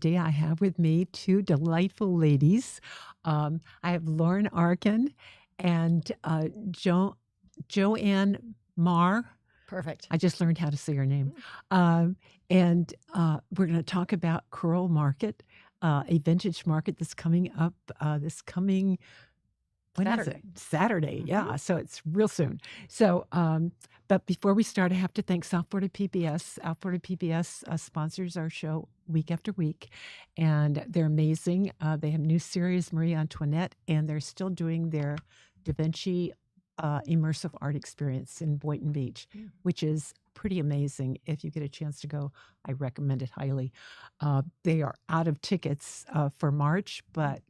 Today I have with me two delightful ladies. I have Lauren Arkin and Joanne Meagher. Perfect. I just learned how to say her name. And we're going to talk about Coral Market, a vintage market that's coming up this coming when is Saturday. it? Saturday. Yeah. So it's real soon. So, but before we start, I have to thank South Florida PBS. South Florida PBS sponsors our show week after week, and they're amazing. They have new series, Marie Antoinette, and they're still doing their Da Vinci immersive art experience in Boynton Beach, which is pretty amazing. If you get a chance to go, I recommend it highly. They are out of tickets for March, but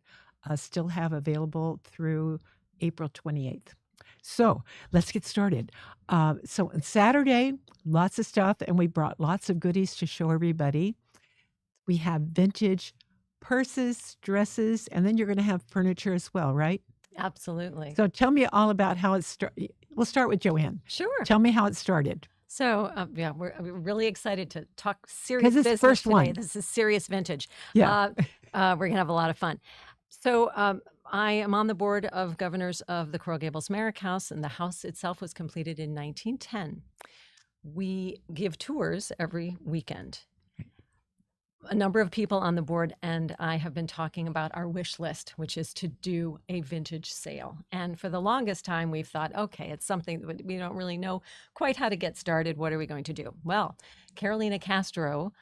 still have available through April 28th. So let's get started. So on Saturday, lots of stuff, and we brought lots of goodies to show everybody. We have vintage purses, dresses, and then you're going to have furniture as well, right? Absolutely. So tell me all about how it started. We'll start with Joanne. Sure. Tell me how it started. So, we're really excited to talk serious it's business first today. one. This is serious vintage. Yeah. We're going to have a lot of fun. So, I am on the board of governors of the Coral Gables Merrick House, and the house itself was completed in 1910. We give tours every weekend. A number of people on the board and I have been talking about our wish list, which is to do a vintage sale. And for the longest time, we've thought, okay, it's something that we don't really know quite how to get started. What are we going to do? Well, Carolina Castro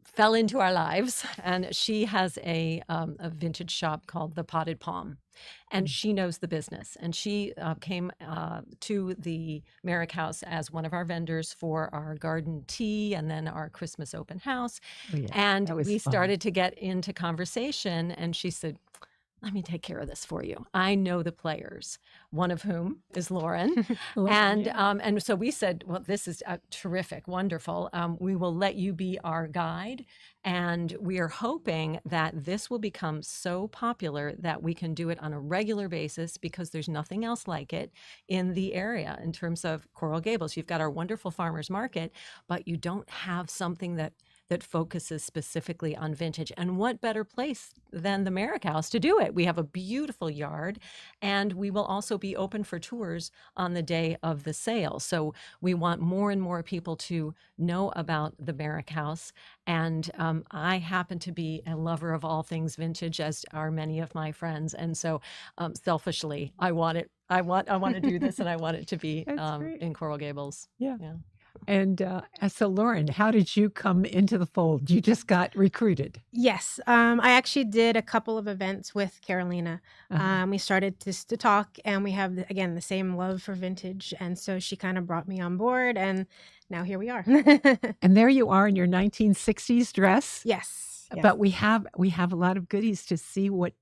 fell into our lives, and she has a vintage shop called the Potted Palm, and she knows the business. And she came to the Merrick House as one of our vendors for our garden tea and then our Christmas open house. Oh, yeah. And That was we fun. started to get into conversation, and she said, let me take care of this for you. I know the players, one of whom is Lauren. And so we said, well, this is terrific, wonderful. We will let you be our guide. And we are hoping that this will become so popular that we can do it on a regular basis, because there's nothing else like it in the area in terms of Coral Gables. You've got our wonderful farmers market, but you don't have something that focuses specifically on vintage. And what better place than the Merrick House to do it? We have a beautiful yard, and we will also be open for tours on the day of the sale. So we want more and more people to know about the Merrick House. And I happen to be a lover of all things vintage, as are many of my friends. And so selfishly, I want to do this, and I want it to be in Coral Gables. Yeah. And so, Lauren, how did you come into the fold? You just got recruited. Yes. I actually did a couple of events with Carolina. We started just to talk, and we have, again, the same love for vintage. And so she kind of brought me on board, and now here we are. And there you are in your 1960s dress. Yes. But we have a lot of goodies to see what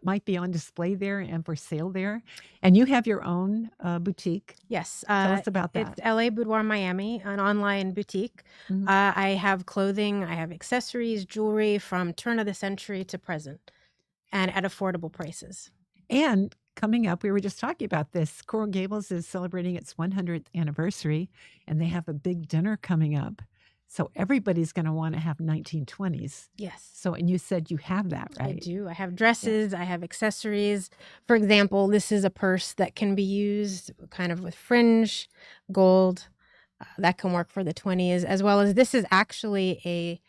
might be on display there and for sale there. And you have your own boutique. Yes. Tell us about that. It's LA Boudoir Miami, an online boutique. I have clothing, I have accessories, jewelry from turn of the century to present, and at affordable prices. And coming up, we were just talking about this, Coral Gables is celebrating its 100th anniversary, and they have a big dinner coming up. So everybody's going to want to have 1920s. Yes. So, and you said you have that, right? I do. I have dresses. I have accessories. For example, this is a purse that can be used kind of with fringe, gold. That can work for the 20s, as well as this is actually a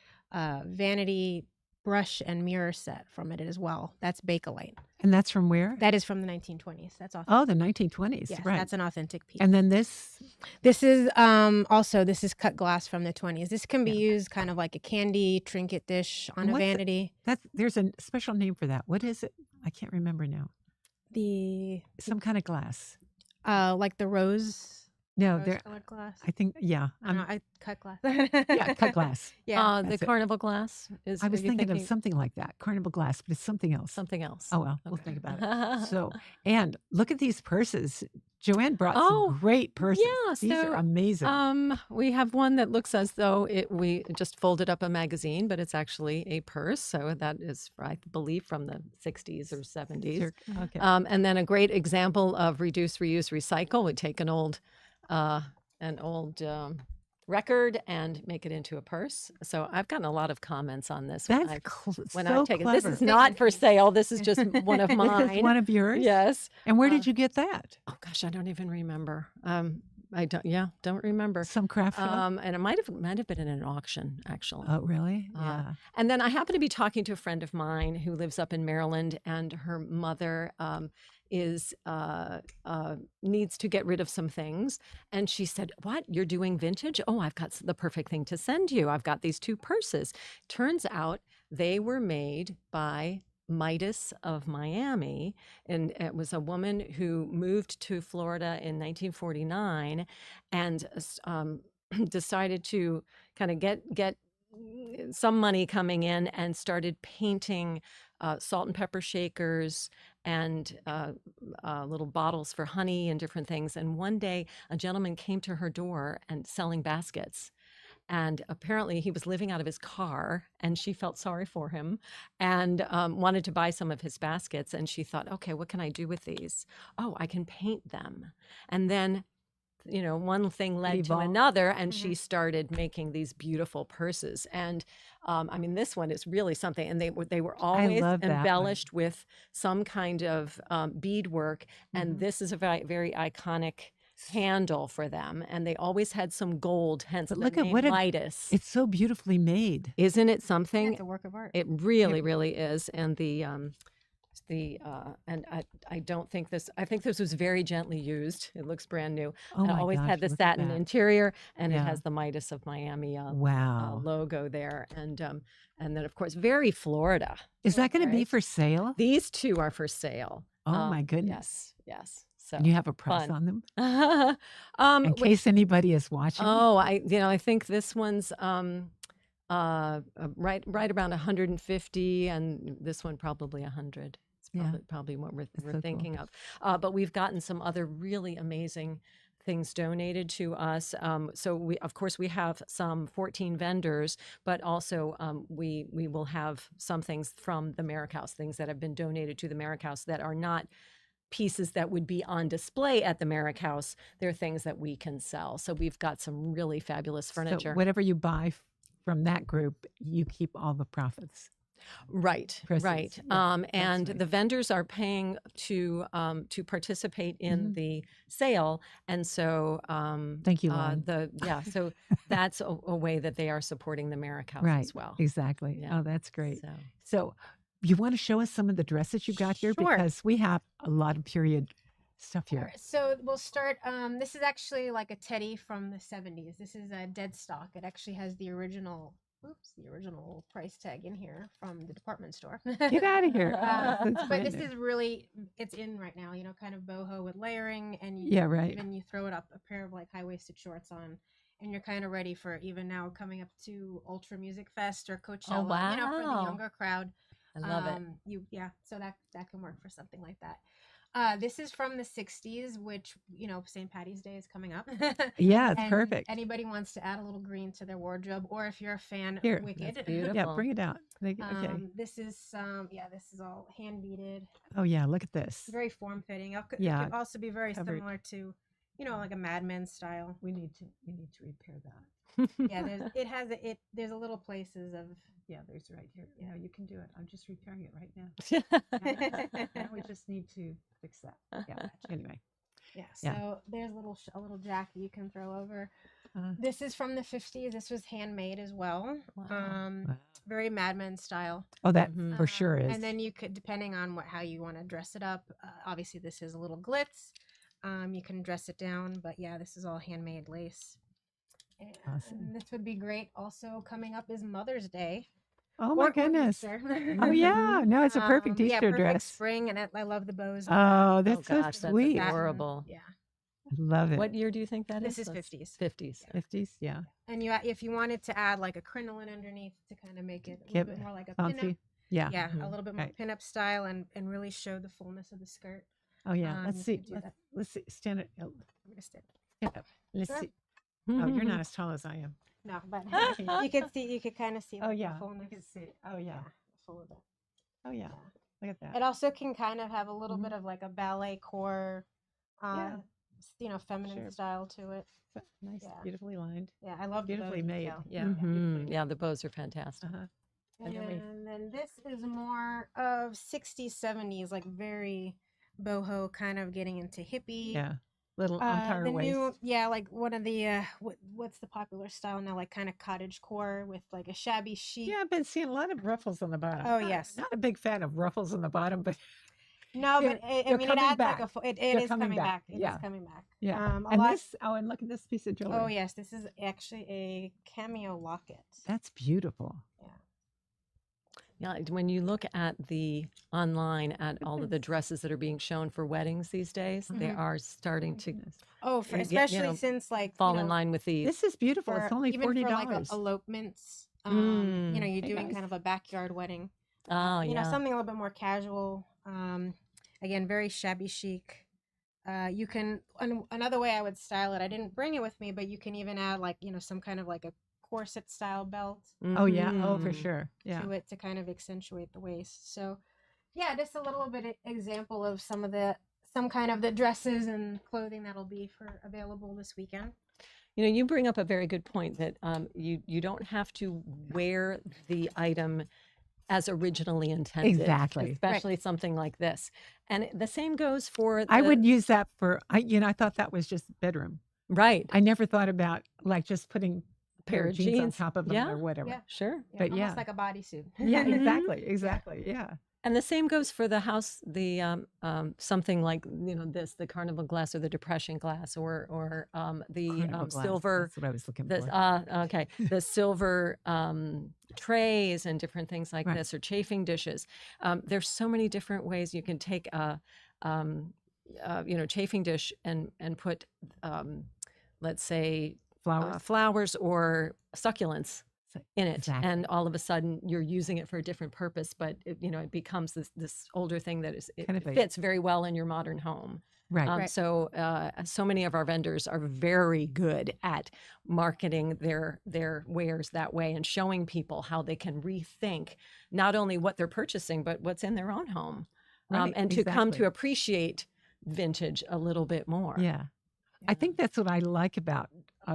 vanity brush and mirror set from it as well. That's Bakelite. And that's from where? That is from the 1920s. That's authentic. Oh, the 1920s. Yes, right. That's an authentic piece. And then this is this is cut glass from the 20s. This can be used kind of like a candy trinket dish on a vanity. There's a special name for that. What is it? I can't remember now. Some kind of glass. Like the rose. No, rose-colored glass. I think, yeah. I cut glass. Yeah, cut glass. Yeah, the carnival glass is. I was thinking of something like that, carnival glass, but it's something else. Something else. Oh well, we'll think about it. So, and look at these purses. Joanne brought some great purses. Yeah, these are amazing. We have one that looks as though we just folded up a magazine, but it's actually a purse. So that is, I believe, from the 60s or 70s. Okay. And then a great example of reduce, reuse, recycle. We take an old record and make it into a purse. So I've gotten a lot of comments on this That's when so I've taken this clever. is not for sale. This is just one of This mine. is one of yours? Yes. And where did you get that? Oh gosh, I don't even remember. I don't remember. Some craft shop? And it might have been in an auction actually. Oh, really? Yeah. And then I happen to be talking to a friend of mine who lives up in Maryland, and her mother is needs to get rid of some things, and she said, "What? You're doing vintage? Oh, I've got the perfect thing to send you. I've got these 2 purses." Turns out they were made by Midas of Miami, and it was a woman who moved to Florida in 1949 and decided to kind of get some money coming in and started painting salt and pepper shakers and little bottles for honey and different things. And one day a gentleman came to her door and selling baskets. And apparently he was living out of his car, and she felt sorry for him and wanted to buy some of his baskets. And she thought, okay, what can I do with these? Oh, I can paint them. And then one thing led to evolved. another, and she started making these beautiful purses. And I mean, this one is really something. And they were always love that one. embellished with some kind of beadwork. And this is a very, very iconic handle for them. And they always had some gold, hence But the look at name what Midas. it's so beautifully made. Isn't it something? It's a work of art. It really, really is. And and I don't think this. I think this was very gently used. It looks brand new. Oh And it my always gosh, had the look at satin that. interior, and it Yeah. has the Midas of Miami Wow. logo there, and then of course very Florida. Is that going to be Right. for sale? These 2 are for sale. Oh my goodness. Yes. So And you have a price fun. on them? um, In wait, case anybody is watching? oh, I think this one's right around 150, and this one probably 100. It's Yeah. probably what we're so cool. thinking of. But we've gotten some other really amazing things donated to us. So of course we have some 14 vendors, but also we will have some things from the Merrick House, things that have been donated to the Merrick House that are not pieces that would be on display at the Merrick House. They're things that we can sell. So we've got some really fabulous furniture. So whatever you buy from that group, you keep all the profits. Right, Proceeds. right. Yeah, And nice. the vendors are paying to participate in the sale, and so Thank you, Lauren. so that's a way that they are supporting the Merrick House Right. as well. Exactly. Yeah. Oh, that's great. So So you want to show us some of the dresses you got here? Sure. Because we have a lot of period stuff here. Alright, so we'll start. This is actually like a teddy from the 70s. This is a dead stock. It actually has the original price tag in here from the department store. Get out of here. That's But brand this new. is really, it's in right now, kind of boho with layering, and Yeah, right. even you throw it up a pair of like high-waisted shorts on, and you're kind of ready for even now coming up to Ultra Music Fest or Coachella, for the wow. younger crowd. I love it. So that can work for something like that. This is from the 60s, which, St. Patty's Day is coming up. Yeah, it's And perfect. Anybody wants to add a little green to their wardrobe, or if you're a fan Here, of Wicked. That's beautiful. Yeah, bring it out. Okay. This is this is all hand beaded, Oh, yeah, look at this. very form fitting. It Yeah, could also be very covered. similar to, like a Mad Men style. We need to repair that. Yeah, there's a little places of. Yeah, there's right here. No, you can do it. I'm just repairing it right now. Yeah. We just need to fix that. Yeah. Anyway. Yeah, Yeah. so there's a little jacket you can throw over. Uh, This is from the 50s. This was handmade as well. Wow. wow. Very Mad Men style. Oh, that Mhm. for sure is. And then you could, depending on how you want to dress it up. Obviously, this is a little glitz. You can dress it down, but yeah, this is all handmade lace. And Awesome. this would be great. Also coming up is Mother's Day. Oh my or goodness. Easter. Oh yeah. No, it's a perfect Yeah, Easter perfect dress. spring, and I love the bows. Oh, that's Oh gosh, so that's sweet. adorable. Yeah. I love it. What year do you think that is? This is That's 50s. 50s. 50s? Yeah. And if you wanted to add like a crinoline underneath to kind of make it a Get little bit more like a pinup, fancy. Yeah. yeah, Mhm. a little bit more Right. pinup style, and really show the fullness of the skirt. Oh yeah. Let's you see. could do Let's, that. let's see. Stand it. I'm gonna stand. Stand up. Let's Sure. see. Oh, you're not as tall as I am. No, but you could kind of see. Oh like, yeah. the fullness. You can see. Oh yeah. Full of it. Oh yeah. Look at that. It also can kind of have a little Mhm. bit of like a ballet core Yeah. feminine Sure. style to it. Nice, Yeah. beautifully lined, Yeah, I love beautifully the bow made. detail. Yeah. Mhm. Yeah, the bows are fantastic. Uh-huh. And And then then this is more of 60s, 70s, like very boho, kind of getting into hippie. Yeah. Little empire The waist. new, like one of the what's the popular style now, like kind of cottage core with like a shabby chic. Yeah, I've been seeing a lot of ruffles on the bottom. Oh, Not- yes. Not a big fan of ruffles on the bottom, but No, they're- but I they're mean, it coming adds back. like it They're is coming coming back. back. It is Yeah. coming back. yeah. A And lot. this, and look at this piece of jewelry. Oh yes, this is actually a cameo locket. That's beautiful. Yeah, when you look at the online at all of the dresses that are being shown for weddings these days, they Mhm. are starting to Goodness. Oh, for you especially know, since like fall in line with these. This is beautiful. for It's only even for like $40. elopements. Mm. You're Hey, doing guys. kind of a backyard wedding. Oh, yeah. Something a little bit more casual. Again, very shabby chic. You can another way I would style it. I didn't bring it with me, but you can even add like some kind of like a corset style belt Oh, yeah. Oh, for Mhm. sure. Yeah. to it to kind of accentuate the waist. So, yeah, just a little bit example of some kind of the dresses and clothing that'll be available this weekend. You bring up a very good point that you don't have to wear the item as originally intended. Exactly. Right. Especially something like this. And the same goes for I would use that for, I thought that was just bedroom. right. I never thought about like just putting a pair Pair of of jeans on jeans. top of them Yeah. or whatever. Yeah. Sure. But almost yeah. like a bodysuit. Yeah, Mhm. exactly. Yeah. And the same goes for the house, the something like the carnival glass or the depression glass or the Carnival glass, silver. That's what I was looking The, for. okay, the silver trays and different things like Right. this, or chafing dishes. There's so many different ways you can take a chafing dish and put let's say Flowers. flowers or succulents So- in it, exactly. and all of a sudden you're using it for a different purpose, but it becomes this older thing that it Kind of a- fits very well in your modern home. Right. Right. So many of our vendors are very good at marketing their wares that way and showing people how they can rethink not only what they're purchasing, but what's in their own home, Right, and to come to exactly. appreciate vintage a little bit more. Yeah. I think that's what I like about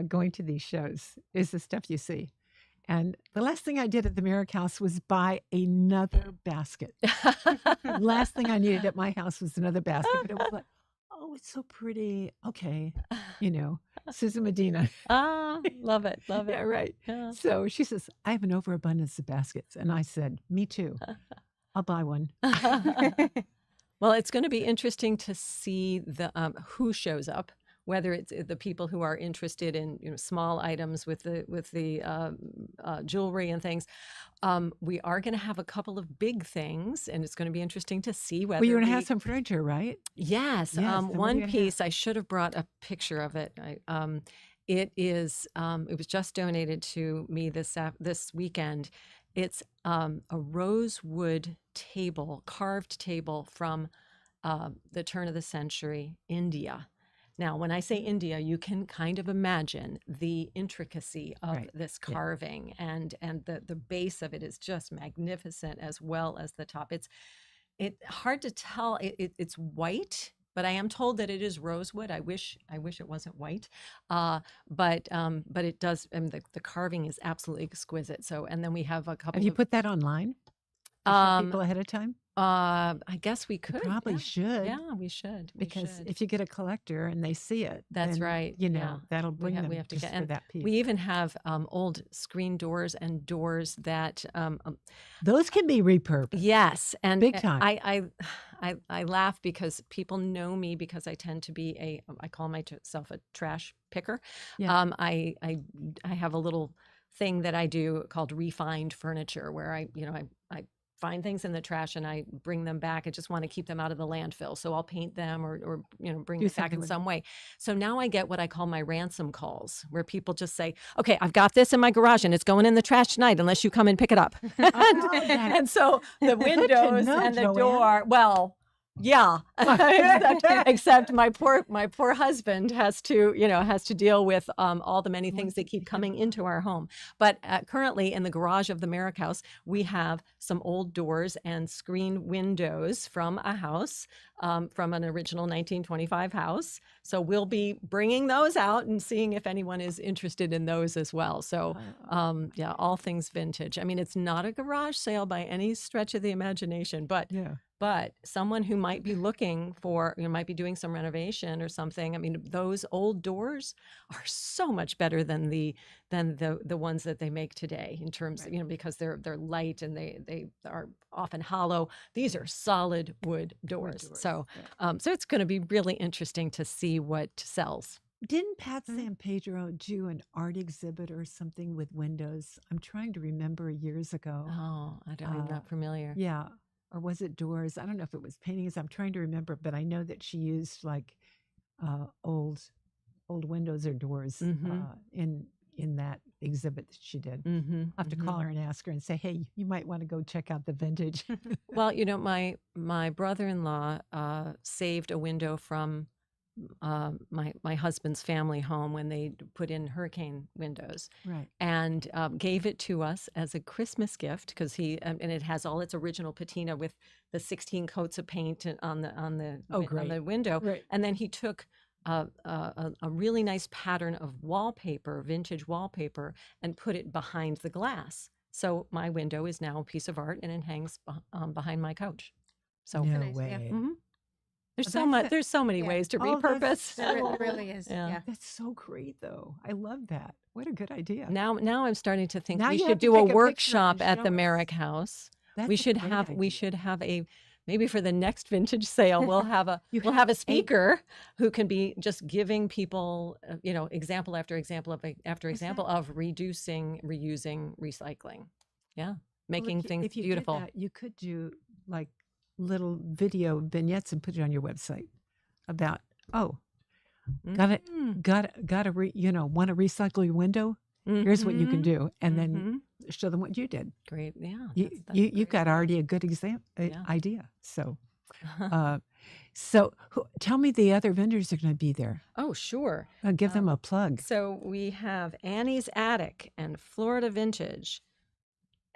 going to these shows is the stuff you see. And the last thing I did at the Merrick house was buy another basket. Last thing I needed at my house was another basket. But it was like, oh, it's so pretty. Okay. Susan Medina. Love it. Love it. Yeah, right. Yeah. So she says, I have an overabundance of baskets. And I said, me too. I'll buy one. Well, it's going to be interesting to see the who shows up, whether it's the people who are interested in small items with the jewelry and things. We are going to have a couple of big things, and it's going to be interesting to see whether Well, you're going to have some furniture, right? Yes. Yes, and what are you One gonna have? piece I should have brought a picture of it. It was just donated to me this weekend. It's a rosewood table, carved table from the turn of the century, India. Now, when I say India, you can kind of imagine the intricacy of Right. this Yeah. carving, and the base of it is just magnificent, as well as the top. It's hard to tell. It's white, but I am told that it is rosewood. I wish it wasn't white, but it does. And the carving is absolutely exquisite. So, and then we have a couple. Have you of, put that online? To show Um, people ahead of time? I guess we You could. probably yeah. should. Yeah, we should. We Because should. if you get a collector and they see it, That's then, right, yeah. that'll bring we them have to just get, for and that piece. we even have old screen doors and doors that Those can be repurposed. yes, and Big time. I laugh because people know me because I tend to be I call myself a trash picker. Yeah. I have a little thing that I do called refined furniture, where I find things in the trash and I bring them back. I just want to keep them out of the landfill, so I'll paint them or bring Do them back something in with some way. So now I get what I call my ransom calls, where people just say, "Okay, I've got this in my garage and it's going in the trash tonight unless you come and pick it up." Oh, that- And so the Good to windows know, and the Joanne. door. Well, Yeah, except my poor husband has to deal with all the many things that keep coming into our home. But currently in the garage of the Merrick house, we have some old doors and screen windows from a house, from an original 1925 house. So we'll be bringing those out and seeing if anyone is interested in those as well. So yeah, all things vintage. I mean, it's not a garage sale by any stretch of the imagination, but someone who might be looking for, might be doing some renovation or something. I mean, those old doors are so much better than the ones that they make today in terms, because they're light and they are often hollow. These are solid wood doors. So so it's going to be really interesting to see what sells. Didn't Pat San Pedro do an art exhibit or something with windows? I'm trying to remember years ago. Oh, I'm not familiar. Yeah. Or was it doors? I don't know if it was paintings. I'm trying to remember, but I know that she used like old windows or doors in that exhibit that she did. I'll have to call her and ask her and say, hey, you might want to go check out the vintage. Well, my brother-in-law saved a window from my husband's family home when they put in hurricane windows, right? And gave it to us as a Christmas gift because and it has all its original patina with the 16 coats of paint on the window. Right. And then he took a really nice pattern of wallpaper, vintage wallpaper, and put it behind the glass. So my window is now a piece of art, and it hangs behind my couch. So no nice, way. yeah. Mm-hmm. There's so many ways to repurpose. It really is. Yeah. That's so great, though. I love that. What a good idea. Now I'm starting to think Now we you should have to do a take a picture workshop and at show the us. Merrick house. That's We a should great have idea. maybe for the next vintage sale we'll have a speaker who can be just giving people example after example of reducing, reusing, recycling. Yeah, making things if you beautiful. Did that, you could do like little video vignettes and put it on your website about want to recycle your window. Here's what you can do, and then show them what you did. Great, yeah. You've got already a good idea. So, so tell me the other vendors are going to be there. Oh, sure. I'll give them a plug. So we have Annie's Attic and Florida Vintage,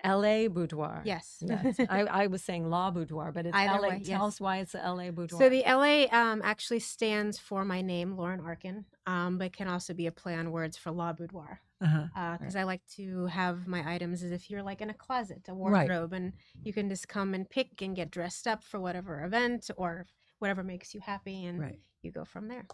LA Boudoir. Yes. I was saying La Boudoir, but it's Either LA. way, Tell yes. us why it's the LA Boudoir. So the LA actually stands for my name, Lauren Arkin, but can also be a play on words for La Boudoir. Because I like to have my items as if you're like in a closet, a wardrobe, and you can just come and pick and get dressed up for whatever event or whatever makes you happy, and you go from there.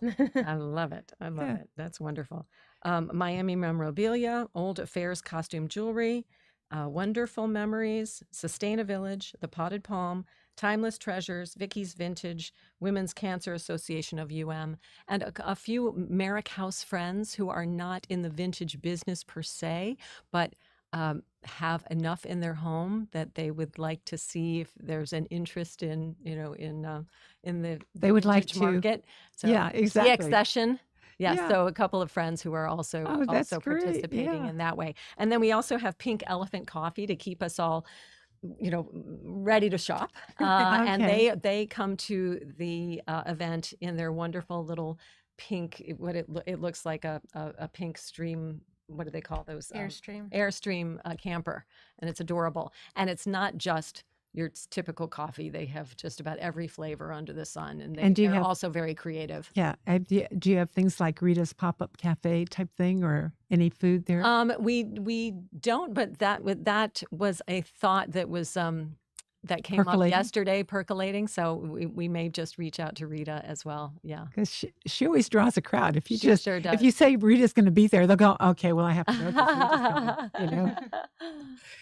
I love it. I love it. That's wonderful. Miami memorabilia, old affairs costume jewelry, wonderful memories, Sustain a Village, The Potted Palm, Timeless Treasures, Vicky's Vintage, Women's Cancer Association of UM, and a few Merrick House friends who are not in the vintage business per se, but have enough in their home that they would like to see if there's an interest in the they would like to market. So yeah, exactly. Accession. Yeah, so a couple of friends who are also participating in that way. And then we also have Pink Elephant Coffee to keep us all, ready to shop. And they come to the event in their wonderful little pink, it looks like a pink stream. What do they call those? Airstream camper. And it's adorable. And it's not just your typical coffee. They have just about every flavor under the sun, and they're also very creative. Yeah. Do you have things like Rita's pop-up cafe type thing, or any food there? We don't, but that was a thought that was that came up yesterday, percolating. So we may just reach out to Rita as well. Yeah, because she always draws a crowd. If you sure does. If you say Rita's going to be there, they'll go, okay, well I have to go. 'Cause Rita's coming,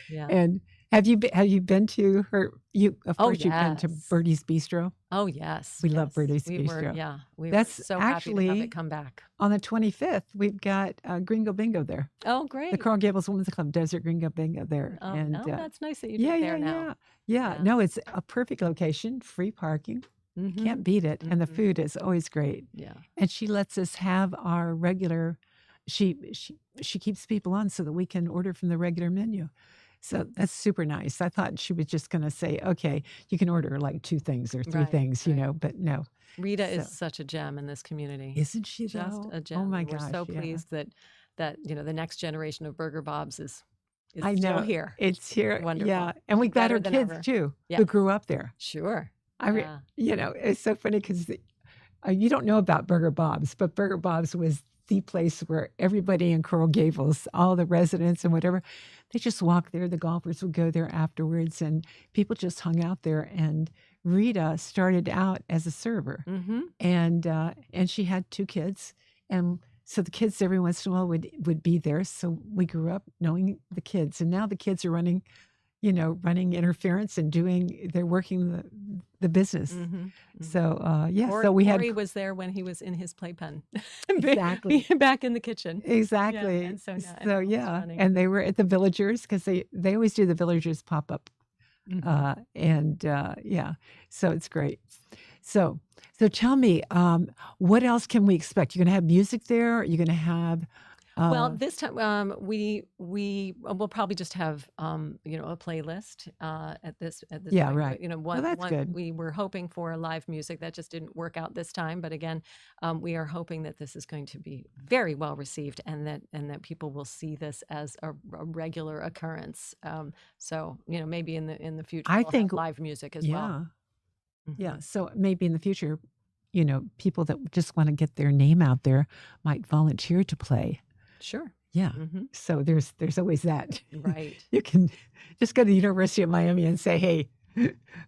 Yeah. And have you been to her? You've been to Birdie's Bistro. Oh yes, we love Birdie's Bistro. That's so actually happy to have it come back. On the 25th, we've got Gringo Bingo there. Oh, great! The Coral Gables Women's Club does their Gringo Bingo there. Oh, that's nice that you're there now. Yeah. No, it's a perfect location, free parking. Can't beat it, and the food is always great. Yeah, and she lets us have our regular. She keeps people on so that we can order from the regular menu. So that's super nice. I thought she was just going to say, okay, you can order like 2 things or 3 Right, things, right. but no. Rita So is such a gem in this community. isn't she Just though? a Oh gem. my And we're gosh, so yeah. pleased that the next generation of Burger Bobs is I still know. here. It's here. Wonderful. Yeah. And we got Better our than kids ever. too, Yes. who grew up there. Sure. I Yeah. it's so funny because you don't know about Burger Bob's, but Burger Bob's was the place where everybody in Coral Gables, all the residents and whatever, they just walked there. The golfers would go there afterwards, and people just hung out there. And Rita started out as a server, Mm-hmm. and she had 2 kids, and so the kids every once in a while would be there. So we grew up knowing the kids, and now the kids are running interference and they're working the business. Mm-hmm. So yeah, Or so we had Corey was there when he was in his playpen. Exactly. Back in the kitchen. exactly. Yeah, and so now So everyone's yeah, running. and they were at the Villagers because they always do the Villagers pop up, Mhm. and yeah, so it's great. So tell me, what else can we expect? You're going to have music there? Are you going to have? Well, this time we'll probably just have a playlist at this Yeah, point. right. Well, that's good. We were hoping for live music that just didn't work out this time. But again, we are hoping that this is going to be very well received and that people will see this as a regular occurrence. So maybe in the future I we'll have think live music as yeah, well. yeah. Mhm. So maybe in the future, people that just want to get their name out there might volunteer to play. Sure. Yeah. Hmm. So there's always that. Right. You can just go to the University of Miami and say, "Hey,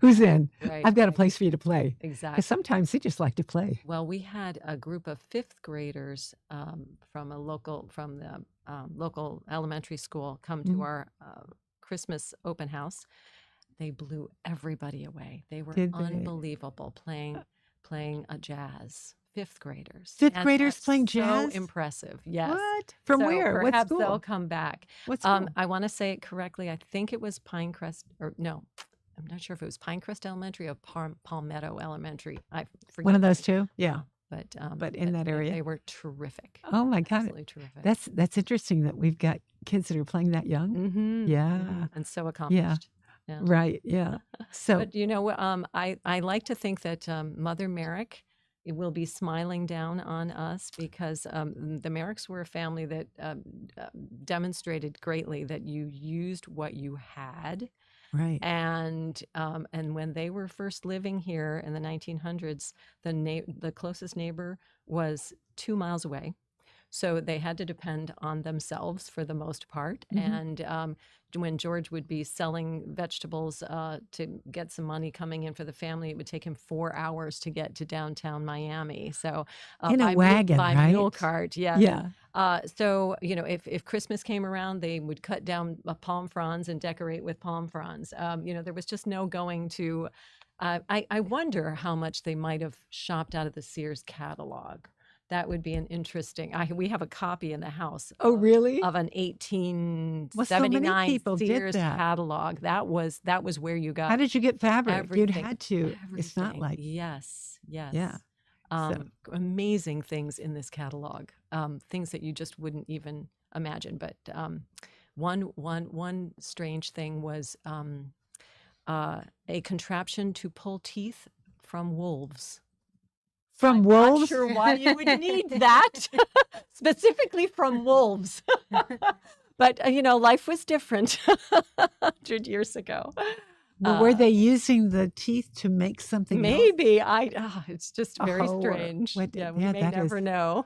who's in? Right. I've got a Right. place for you to play." Exactly. Because sometimes they just like to play. Well, we had a group of 5th graders from the local elementary school come to Mhm. our Christmas open house. They blew everybody away. They were Did they? unbelievable playing a jazz. 5th graders. 5th And graders that's playing so jazz? impressive. Yes. What? From So where? What perhaps they'll school? come back. What school? I want to say it correctly. I think it was Pinecrest, or no, I'm not sure if it was Pinecrest Elementary or Palmetto Elementary. I forget. One of those two? Yeah. But in that area? they were terrific. Oh my God. Absolutely terrific. That's interesting that we've got kids that are playing that young. Mm-hmm. Yeah. And so accomplished. Yeah. Right. Yeah. So But I like to think that Mother Merrick will be smiling down on us because the Merricks were a family that demonstrated greatly that you used what you had. right. And when they were first living here in the 1900s, the closest neighbor was 2 miles away. So they had to depend on themselves for the most part. Mhm. And when George would be selling vegetables to get some money coming in for the family, it would take him 4 hours to get to downtown Miami. So In a wagon, by mule right? cart, yes. Yeah. So if Christmas came around, they would cut down palm fronds and decorate with palm fronds. There was just no going to. I wonder how much they might have shopped out of the Sears catalog. That would be an interesting. We have a copy in the house. Oh, really? Of an Well, so many 1879 people did Sears that. catalog. That was where you got How did you get fabric? You'd everything. had to. It's not Everything. like Yes. yeah. Amazing things in this catalog. Things that you just wouldn't even imagine. But one strange thing was a contraption to pull teeth from wolves. From I'm wolves? not sure why you would need that specifically from wolves. But life was different 100 years ago. Well, were they using the teeth to make something else? Maybe it's just very Oh, strange. what- Yeah, we yeah, may that is- never know.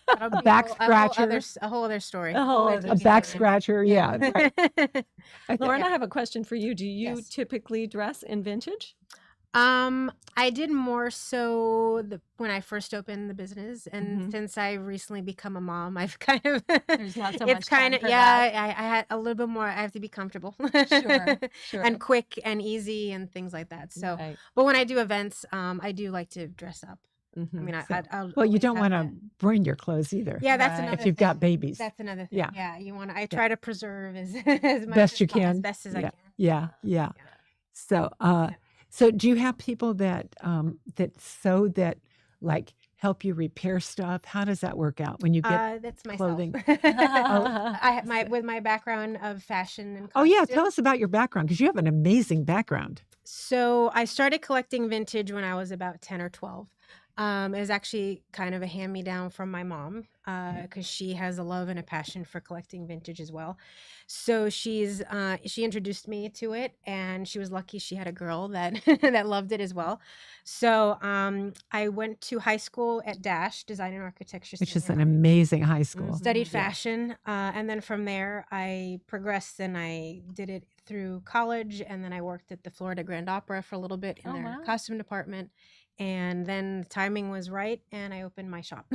That'll be back a scratcher. whole other story. A whole other A back scratcher, yeah. Right. I Lauren, think- I have a question for you. Do you Yes. typically dress in vintage? I did more so when I first opened the business, and Mhm. since I recently become a mom, I've kind of There's not so it's much time kind of for yeah. that. I had a little bit more. I have to be comfortable, Sure. and quick and easy and things like that. So, Right. but when I do events, I do like to dress up. I Mhm. mean, So- I'll well, you always don't have want to burn your clothes either. Yeah, that's Right. another. If you've got thing. babies. That's another thing. Yeah. Yeah, you want to. I try to preserve as much Best as you po- can. as best as I Yeah. can. Yeah, yeah. So, so do you have people that that sew that like help you repair stuff? How does that work out when you get That's myself. clothing? I with my background of fashion and Oh yeah, costume. tell us about your background, because you have an amazing background. So I started collecting vintage when I was about 10 or 12. It was actually kind of a hand-me-down from my mom, because she has a love and a passion for collecting vintage as well. So she introduced me to it, and she was lucky she had a girl that that loved it as well. So I went to high school at Dash Design and Architecture, Which is Senior an High. amazing high school. Studied Yeah. fashion, and then from there I progressed and I did it through college, and then I worked at the Florida Grand Opera for a little bit in Oh, their wow. costume department, and then the timing was right and I opened my shop.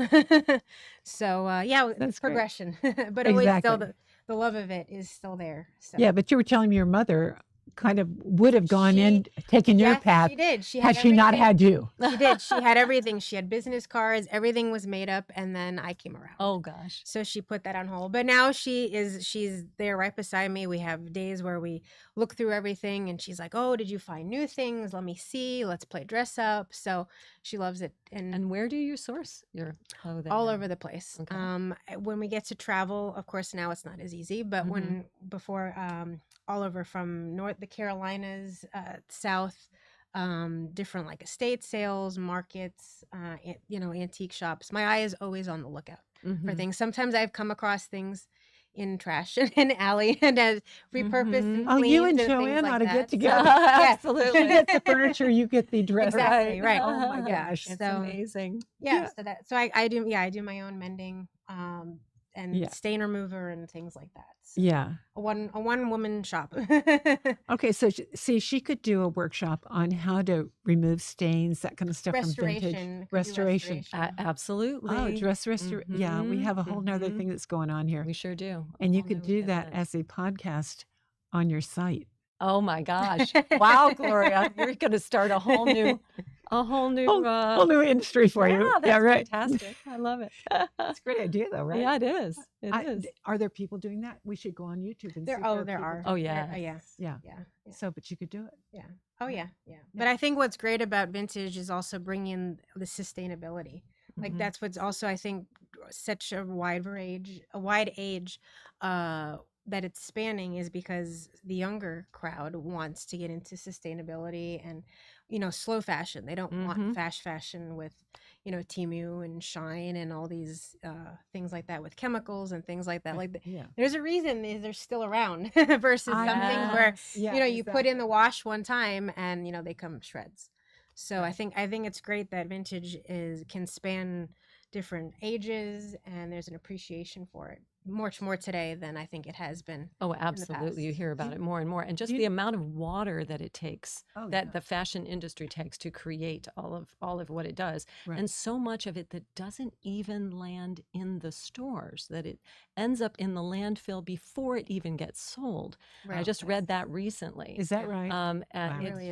So yeah, That's it's great. progression, but always still Exactly. the love of it is still there. So Yeah, but you were telling me your mother kind of would have gone She- in, taken your yes, path, she did. She had had she not everything. had you. She did. She had everything. She had business cards. Everything was made up, and then I came around. Oh gosh. So she put that on hold. But now she's there right beside me. We have days where we look through everything, and she's like, "Oh, did you find new things? Let me see. Let's play dress up." So she loves it, and And where do you source your clothing? all now? over the place. Okay. When we get to travel, of course, now it's not as easy, but when before, all over from the Carolinas, south, different like estate sales, markets, antique shops. My eye is always on the lookout for things. Sometimes I've come across things in trash in an alley and has repurposed and Oh, you and cleaned Joanne things like ought to that. get So, together. yes. Absolutely. She gets the furniture, you get the dress. Exactly, right. Oh my gosh. It's So- amazing. Yeah, so I do my own mending, and Yeah. stain remover and things like that. So Yeah. a one woman shop. Okay, so she could do a workshop on how to remove stains, that kind of stuff from vintage. Restoration. could do Restoration. Absolutely. Oh, dress restoration. Yeah, we have a whole nother Mhm. thing that's going on here. We sure do. A And you whole could new do that event. as a podcast on your site. Oh my gosh! Wow, Gloria, you're going to start a whole new, Whole new industry for you. Yeah, Yeah, that's right. fantastic. I love it. That's a great idea, though, right? Yeah, it is. It is. Are there people doing that? We should go on YouTube and see. There if there people are. Oh, doing yeah. that. Yeah. Yeah. Yeah. So, but you could do it. Yeah. Oh yeah. But I think what's great about vintage is also bringing the sustainability. Like Mhm. that's what's also I think such a wide age that it's spanning is because the younger crowd wants to get into sustainability and slow fashion. They don't want fast fashion with Temu and Shine and all these things like that with chemicals and things like that. Like Yeah. there's a reason they're still around versus some things where Yeah, you put in the wash one time and they come shreds. So I think it's great that vintage can span different ages and there's an appreciation for it much more today than I think it has been. Oh, absolutely. You past. hear about it more and more. And just you- the amount of water that it takes, Oh, that yeah. the fashion industry takes to create all of what it does. Right. And so much of it that doesn't even land in the stores, that it ends up in the landfill before it even gets sold. I Right. just read that recently. Is that right? And Wow. It really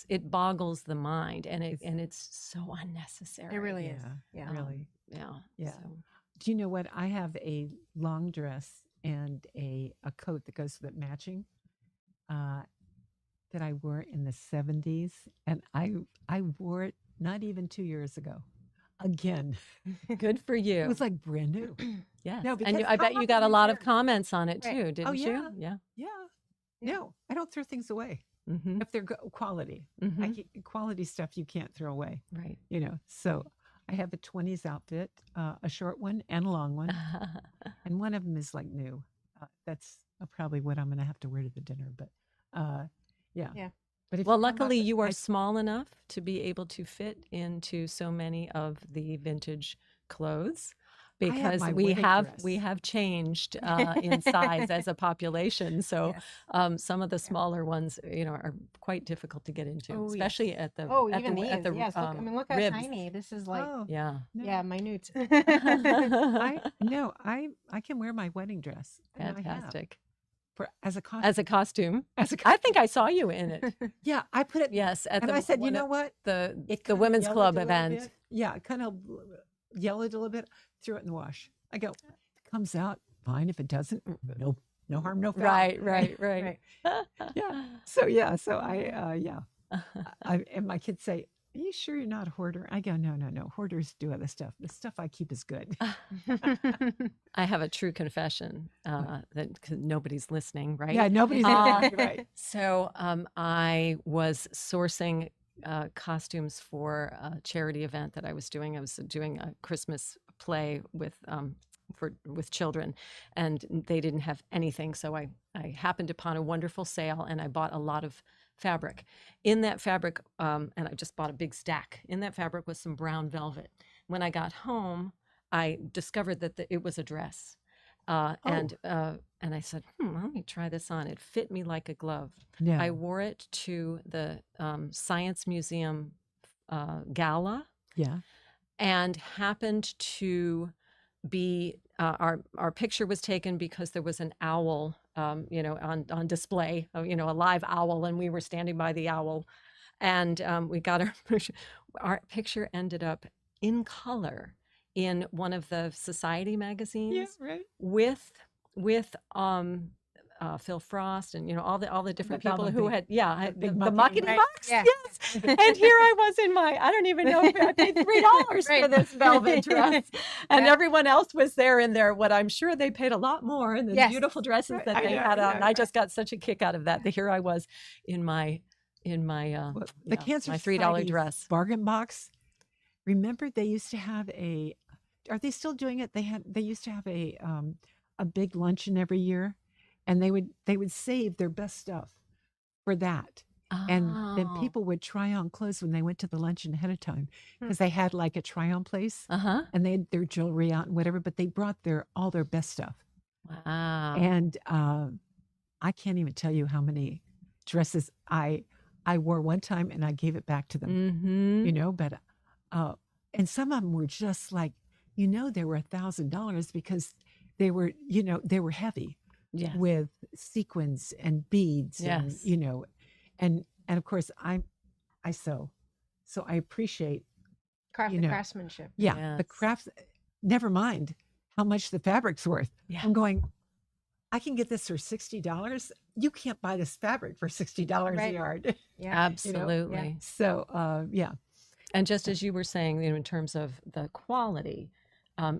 it boggles the mind, and it's so unnecessary. It really is. Yeah, Yeah. really. Yeah. Yeah. So, Do you know what? I have a long dress and a coat that goes with it matching that I wore in the 70s. And I wore it not even 2 years ago. Again. good for you. It was like brand new. Yes. No, And because I how bet you often got do a you lot of wear- comments on it Right. too, didn't yeah. you? Yeah. Yeah. Yeah. No, I don't throw things away Mm-hmm. if they're quality. Quality stuff you can't throw away, Right. So I have a 20s outfit, a short one and a long one. And one of them is like new. That's probably what I'm going to have to wear to the dinner. But yeah. Yeah. But if Well, you come up luckily with- you are small enough to be able to fit into so many of the vintage clothes, have because my we wedding have dress. changed in size as a population. So Yes. some of the smaller ones, are quite difficult to get into, Oh, yes. especially at the Oh, at even the, these. at the Yes. Look how ribs. tiny. This is like Oh, Yeah. no. yeah, minute. I can wear my wedding dress. and I have Fantastic. as a costume. As a costume. As a I think I saw you in it. yeah, I put it. Yes, at And the I said, you one know at what? the It the kinda women's yellowed club a little event. bit. Yeah, kind of yellowed a little bit. Threw it in the wash. I go, it comes out fine. If it doesn't, no harm, no foul. Right. Right. Yeah. So I and my kids say, Are you sure you're not a hoarder? I go, no, no, no. Hoarders do other stuff. The stuff I keep is good. I have a true confession that 'cause nobody's listening, right? Yeah, nobody's right. So I was sourcing costumes for a charity event that I was doing. I was doing a Christmas play with children, and they didn't have anything. So I happened upon a wonderful sale, and I bought a lot of fabric. In that fabric, and I just bought a big stack. In that fabric was some brown velvet. When I got home, I discovered that it was a dress. And I said, let me try this on. It fit me like a glove. Yeah. I wore it to the Science Museum gala, Yeah. and happened to be our picture was taken because there was an owl, on display, a live owl, and we were standing by the owl, and we got our picture. Our picture ended up in color in one of the society magazines, Yeah, right. with Phil Frost and all the different The people velvet who big- had big the muckety muckety Right. mucks, Yeah. yes. And here I was in my, I don't even know if I paid $3 for Right. this velvet dress, and Yeah. everyone else was there in their, what I'm sure they paid a lot more in the Yes. beautiful dresses Right. that I they know, had on. yeah, And I just got such a kick out of that. That here I was in my Well, the Cancer my $3 Society's dress. bargain box. Remember, they used to have are they still doing it? They used to have a big luncheon every year, and they would save their best stuff for that. And then Oh. people would try on clothes when they went to the luncheon ahead of time, because they had like a try on place, and they had their jewelry out and whatever, but they brought all their best stuff. Wow. And I can't even tell you how many dresses I wore one time, and I gave it back to them. Mm-hmm. But and some of them were just like, they were $1,000 because they were heavy Yes. with sequins and beads. Yes. And of course I sew, so I appreciate The craftsmanship. the Yes. crafts. Never mind how much the fabric's worth. Yeah. I'm going, I can get this for $60. You can't buy this fabric for $60 a Right. yard. Yeah. Absolutely. So yeah. And just as you were saying, in terms of the quality,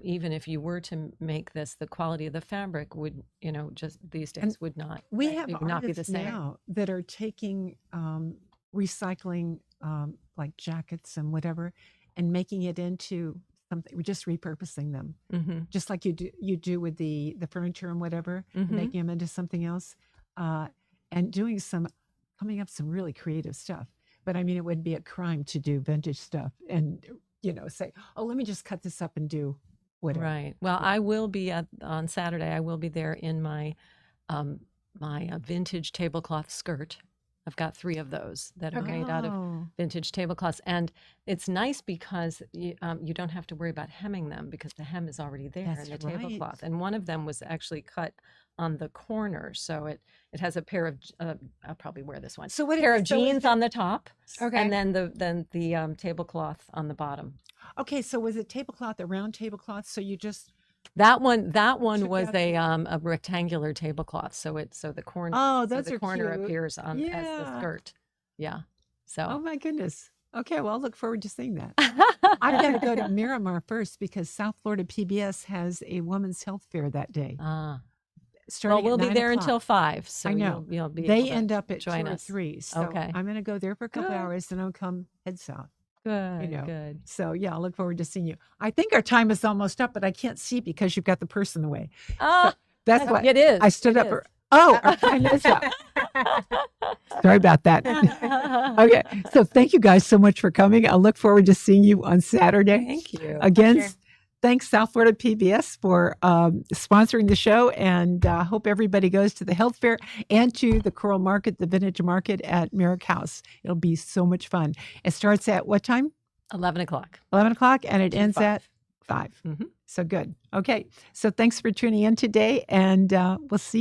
even if you were to make this, the quality of the fabric would, just these days And would not. We it have would not be the artists same. now that are taking recycling like jackets and whatever, and making it into something. We're just repurposing them, Mm-hmm. just like you do with the furniture and whatever, Mm-hmm. making them into something else, and coming up some really creative stuff. But I mean, it would be a crime to do vintage stuff and say, oh, let me just cut this up and do whatever. Right. Well, I will be on Saturday. I will be there in my vintage tablecloth skirt. I've got 3 of those that are made out of Oh, vintage tablecloths, and it's nice because you don't have to worry about hemming them, because the hem is already there That's in the right. tablecloth. And one of them was actually cut on the corner, so it has a pair of I'll probably wear this one. so what? Pair of so is jeans on the top, Okay. and then the tablecloth on the bottom. Okay, so was it tablecloth, a round tablecloth? So you just That one took was out a rectangular tablecloth, so the corner oh, those the are corner cute. appears on as the Yeah. skirt. Yeah. Oh So my goodness. Okay, well, I'll look forward to seeing that. I've got to go to Miramar first because South Florida PBS has a women's health fair that day. well, Starting we'll at be 9 there o'clock. until 5, so I know. you'll be They able to end up at 2 join or us. 3. So Okay. I'm going to go there for a couple Good. hours, then I'll come head south. Good, know. good. So yeah, I'll look forward to seeing you. I think our time is almost up, but I can't see because you've got the purse in the way. Oh, That's why it is. I stood it up. is. Our time is up. Sorry about that. Okay, so thank you guys so much for coming. I look forward to seeing you on Saturday. Thank you. Again, Sure. thanks South Florida PBS for sponsoring the show, and hope everybody goes to the health fair and to the Coral Market, the Vintage Market at Merrick House. It'll be so much fun. It starts at what time? 11 o'clock. 11 o'clock, and it To ends 5. at 5. Mhm. So good. Okay, so thanks for tuning in today, and we'll see you.